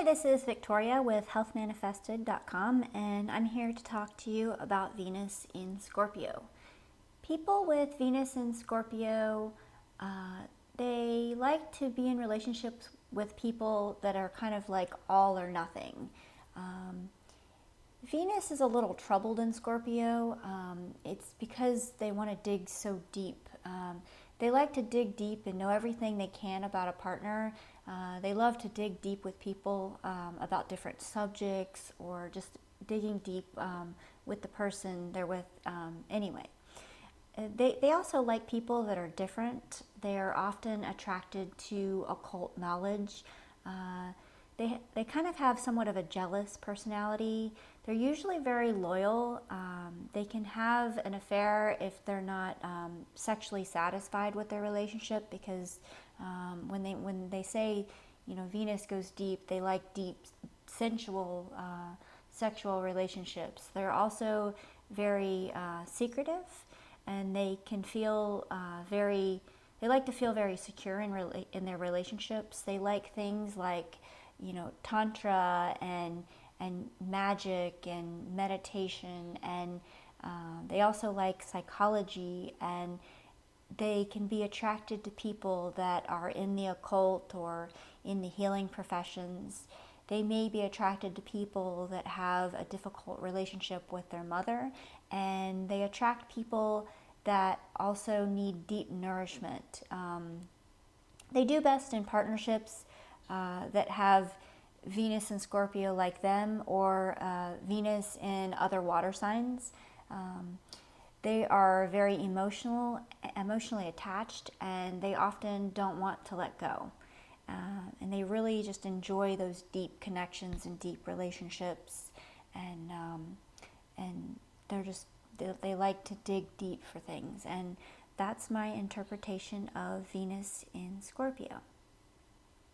Hi, this is Victoria with healthmanifested.com, and I'm here to talk to you about Venus in Scorpio. People with Venus in Scorpio, they like to be in relationships with people that are kind of like all or nothing. Venus is a little troubled in Scorpio. It's because they want to dig so deep. They like to dig deep and know everything they can about a partner. They love to dig deep with people about different subjects, or just digging deep with the person they're with anyway. They also like people that are different. They are often attracted to occult knowledge. They kind of have somewhat of a jealous personality. They're usually very loyal. They can have an affair if they're not sexually satisfied with their relationship, because when they say, Venus goes deep, they like deep, sensual, sexual relationships. They're also very secretive, and they can feel they like to feel very secure in their relationships. They like things like, tantra and magic and meditation, and they also like psychology, and they can be attracted to people that are in the occult or in the healing professions. They may be attracted to people that have a difficult relationship with their mother, and they attract people that also need deep nourishment. They do best in partnerships that have Venus and Scorpio like them, or Venus in other water signs. They are very emotionally attached, and they often don't want to let go. And they really just enjoy those deep connections and deep relationships, and they like to dig deep for things. And that's my interpretation of Venus in Scorpio.